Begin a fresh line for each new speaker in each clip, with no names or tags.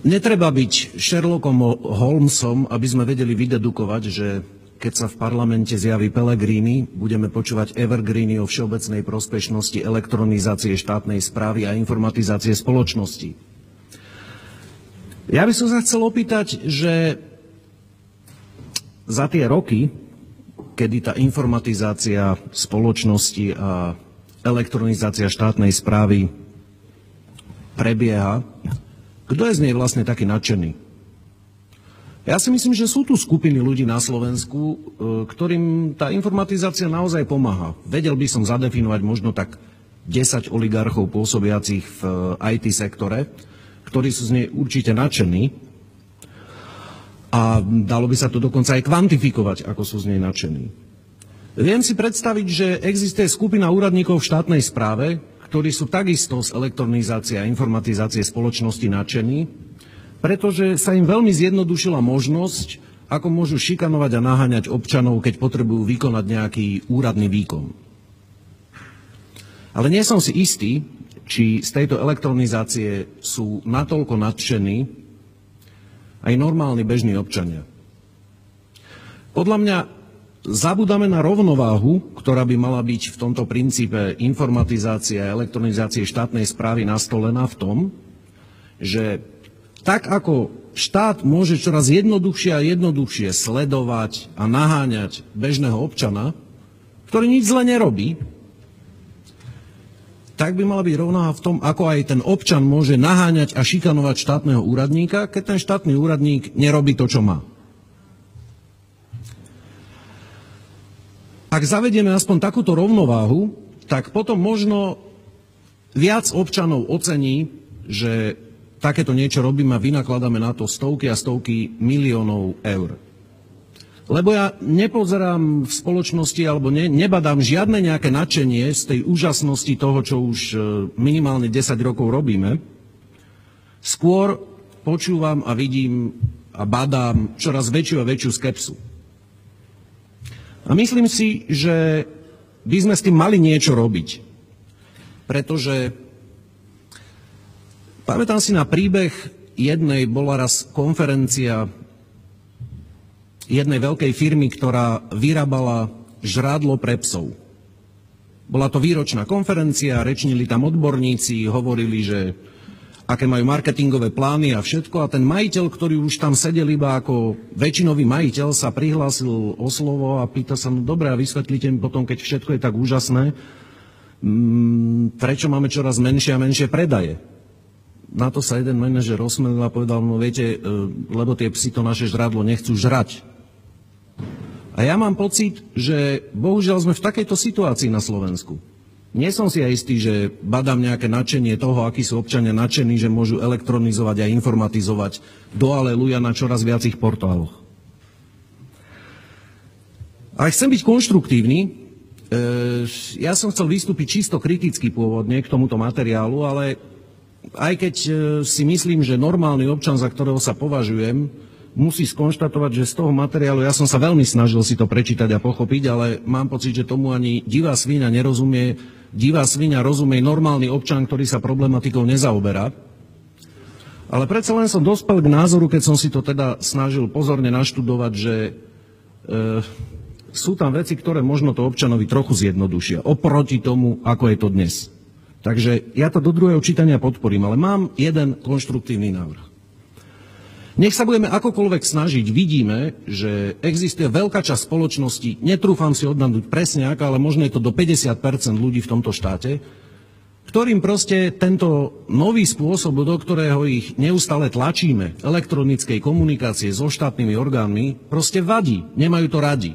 Netreba byť Sherlockom Holmesom, aby sme vedeli vydedukovať, že keď sa v parlamente zjaví Pellegrini, budeme počúvať evergreeny o všeobecnej prospešnosti elektronizácie štátnej správy a informatizácie spoločnosti. Ja by som sa chcel opýtať, že za tie roky, kedy tá informatizácia spoločnosti a elektronizácia štátnej správy prebieha, kto je z nej vlastne taký nadšený? Ja si myslím, že sú tu skupiny ľudí na Slovensku, ktorým tá informatizácia naozaj pomáha. Vedel by som zadefinovať možno tak 10 oligarchov pôsobiacich v IT sektore, ktorí sú z nej určite nadšení. A dalo by sa to dokonca aj kvantifikovať, ako sú z nej nadšení. Viem si predstaviť, že existuje skupina úradníkov v štátnej správe, ktorí sú takisto z elektronizácie a informatizácie spoločnosti nadšení, pretože sa im veľmi zjednodušila možnosť, ako môžu šikanovať a naháňať občanov, keď potrebujú vykonať nejaký úradný výkon. Ale nie som si istý, či z tejto elektronizácie sú natoľko nadšení aj normálni bežní občania. Podľa mňa zabudáme na rovnováhu, ktorá by mala byť v tomto princípe informatizácie a elektronizácie štátnej správy nastolená v tom, že tak ako štát môže čoraz jednoduchšie a jednoduchšie sledovať a naháňať bežného občana, ktorý nič zle nerobí, tak by mala byť rovnováha v tom, ako aj ten občan môže naháňať a šikanovať štátneho úradníka, keď ten štátny úradník nerobí to, čo má. Ak zavedieme aspoň takúto rovnováhu, tak potom možno viac občanov ocení, že takéto niečo robíme a vynakladáme na to stovky a stovky miliónov eur. Lebo ja nepozerám v spoločnosti alebo nebadám žiadne nejaké nadšenie z tej úžasnosti toho, čo už minimálne 10 rokov robíme. Skôr počúvam a vidím a badám čoraz väčšiu a väčšiu skepsu. A myslím si, že by sme s tým mali niečo robiť. Pretože pamätám si na príbeh bola raz konferencia jednej veľkej firmy, ktorá vyrábala žrádlo pre psov. Bola to výročná konferencia, rečnili tam odborníci, hovorili, že aké majú marketingové plány a všetko. A ten majiteľ, ktorý už tam sedel iba ako väčšinový majiteľ, sa prihlásil o slovo a pýta sa, no dobre, a vysvetlite mi potom, keď všetko je tak úžasné, prečo máme čoraz menšie a menšie predaje. Na to sa jeden manažer rozsmelil a povedal, no viete, lebo tie psi to naše žrádlo nechcú žrať. A ja mám pocit, že bohužiaľ sme v takejto situácii na Slovensku. Nie som si aj istý, že badám nejaké nadšenie toho, akí sú občania nadšení, že môžu elektronizovať a informatizovať do aleluja na čoraz viacich portáloch. A chcem byť konštruktívny. Ja som chcel vystúpiť čisto kriticky pôvodne k tomuto materiálu, ale aj keď si myslím, že normálny občan, za ktorého sa považujem, musí skonštatovať, že z toho materiálu, ja som sa veľmi snažil si to prečítať a pochopiť, ale mám pocit, že tomu ani divá sviňa nerozumie. Divá sviňa rozumie normálny občan, ktorý sa problematikou nezaoberá. Ale predsa len som dospel k názoru, keď som si to teda snažil pozorne naštudovať, že sú tam veci, ktoré možno to občanovi trochu zjednodušia, oproti tomu, ako je to dnes. Takže ja to do druhého čítania podporím, ale mám jeden konštruktívny návrh. Nech sa budeme akokoľvek snažiť, vidíme, že existuje veľká časť spoločnosti, netrúfam si odhadnúť presne aká, ale možno je to do 50% ľudí v tomto štáte, ktorým proste tento nový spôsob, do ktorého ich neustále tlačíme, elektronickej komunikácie so štátnymi orgánmi, proste vadí, nemajú to radi.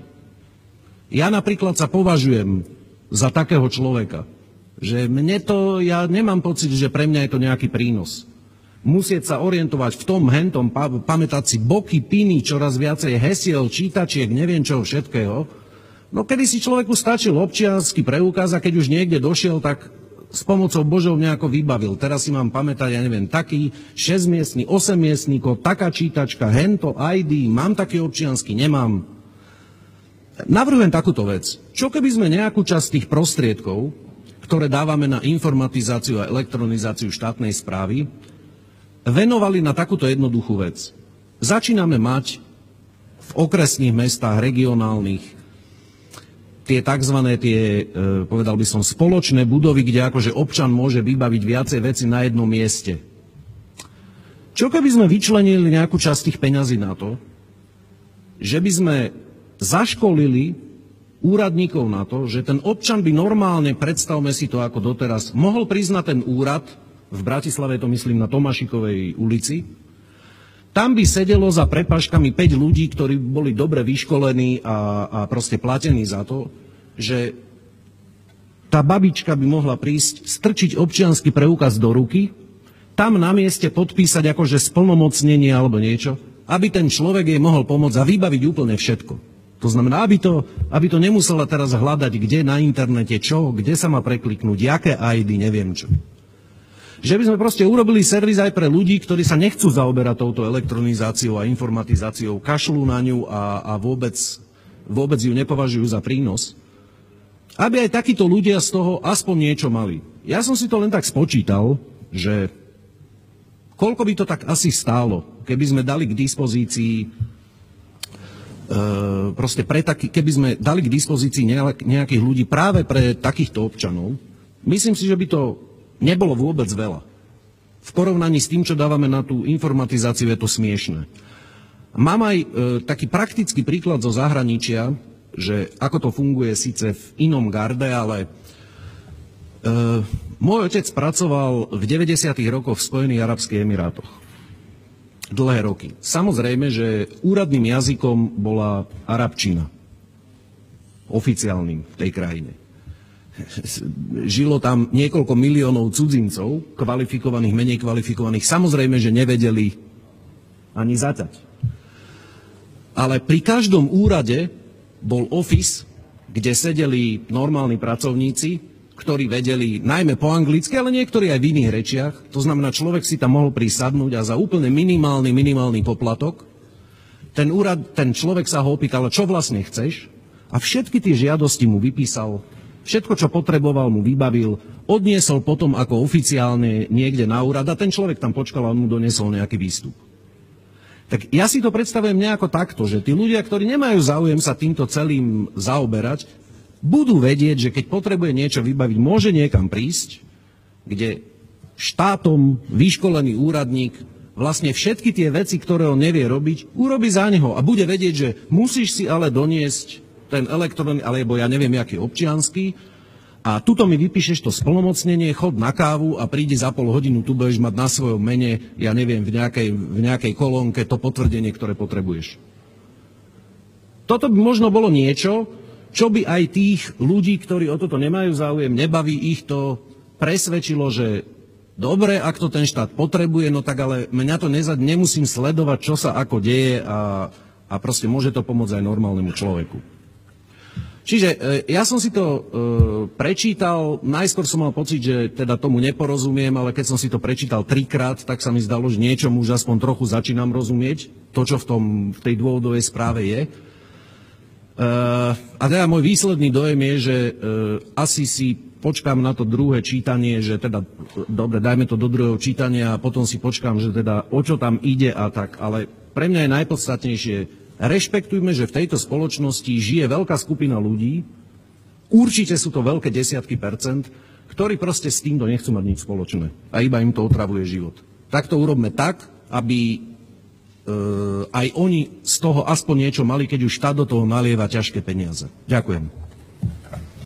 Ja napríklad sa považujem za takého človeka, že ja nemám pocit, že pre mňa je to nejaký prínos. Musieť sa orientovať v tom, hentom, pamätať si boky, piny, čoraz viacej hesiel, čítačiek, neviem čoho všetkého. No kedy si človeku stačil občiansky preukaz a keď už niekde došiel, tak s pomocou Božou nejako vybavil. Teraz si mám pamätať, ja neviem, taký 6-miestny, 8-miestny kód, taká čítačka, hento, ID, mám taký občiansky, nemám. Navrhujem takúto vec. Čo keby sme nejakú časť tých prostriedkov, ktoré dávame na informatizáciu a elektronizáciu štátnej správy, venovali na takúto jednoduchú vec. Začíname mať v okresných mestách, regionálnych, tie povedal by som, spoločné budovy, kde akože občan môže vybaviť viacej veci na jednom mieste. Čo keby sme vyčlenili nejakú časť tých peňazí na to, že by sme zaškolili úradníkov na to, že ten občan by normálne, predstavme si to ako doteraz, mohol prísť na ten úrad, v Bratislave to myslím na Tomášikovej ulici, tam by sedelo za prepážkami 5 ľudí, ktorí boli dobre vyškolení a proste platení za to, že tá babička by mohla prísť, strčiť občiansky preukaz do ruky, tam na mieste podpísať akože splnomocnenie alebo niečo, aby ten človek jej mohol pomôcť a vybaviť úplne všetko. To znamená, aby to nemusela teraz hľadať, kde na internete čo, kde sa má prekliknúť, jaké ID, neviem čo. Že by sme proste urobili servis aj pre ľudí, ktorí sa nechcú zaoberať touto elektronizáciou a informatizáciou, kašľú na ňu a vôbec ju nepovažujú za prínos. Aby aj takíto ľudia z toho aspoň niečo mali. Ja som si to len tak spočítal, že koľko by to tak asi stálo, keby sme dali k dispozícii keby sme dali k dispozícii nejakých ľudí práve pre takýchto občanov, myslím si, že by to nebolo vôbec veľa. V porovnaní s tým, čo dávame na tú informatizáciu, je to smiešné. Mám aj taký praktický príklad zo zahraničia, že ako to funguje síce v inom garde, ale môj otec pracoval v 90. rokoch v Spojených arabských emirátoch. Dlhé roky. Samozrejme, že úradným jazykom bola arabčina. Oficiálnym v tej krajine. Žilo tam niekoľko miliónov cudzincov, kvalifikovaných, menej kvalifikovaných. Samozrejme, že nevedeli ani zaťať. Ale pri každom úrade bol office, kde sedeli normálni pracovníci, ktorí vedeli najmä po anglicky, ale niektorí aj v iných rečiach. To znamená, človek si tam mohol prísadnúť a za úplne minimálny poplatok ten človek sa ho opýtal, čo vlastne chceš, a všetky tie žiadosti mu vypísal, všetko, čo potreboval, mu vybavil, odniesol potom ako oficiálne niekde na úrad a ten človek tam počkal a on mu doniesol nejaký výstup. Tak ja si to predstavujem nejako takto, že tí ľudia, ktorí nemajú záujem sa týmto celým zaoberať, budú vedieť, že keď potrebuje niečo vybaviť, môže niekam prísť, kde štátom vyškolený úradník vlastne všetky tie veci, ktoré on nevie robiť, urobí za neho a bude vedieť, že musíš si ale doniesť ten elektronný, alebo ja neviem, aký občiansky, a tuto mi vypíšeš to splnomocnenie, chod na kávu a prídi za pol hodinu, tu budeš mať na svojom mene, ja neviem, v nejakej kolónke to potvrdenie, ktoré potrebuješ. Toto by možno bolo niečo, čo by aj tých ľudí, ktorí o toto nemajú záujem, nebaví ich to, presvedčilo, že dobre, ak to ten štát potrebuje, no tak ale mňa to nemusím sledovať, čo sa ako deje a proste môže to pomôcť aj normálnemu človeku. Čiže ja som si to prečítal, najskôr som mal pocit, že teda tomu neporozumiem, ale keď som si to prečítal 3-krát, tak sa mi zdalo, že niečomu už aspoň trochu začínam rozumieť, to, čo v tej dôvodovej správe je. A teda môj výsledný dojem je, že asi si počkám na to druhé čítanie, že teda, dobre, dajme to do druhého čítania a potom si počkám, že teda o čo tam ide a tak. Ale pre mňa je najpodstatnejšie, rešpektujme, že v tejto spoločnosti žije veľká skupina ľudí, určite sú to veľké desiatky percent, ktorí proste s týmto nechcú mať nič spoločné a iba im to otravuje život. Tak to urobme tak, aby aj oni z toho aspoň niečo mali, keď už štát do toho nalieva ťažké peniaze. Ďakujem.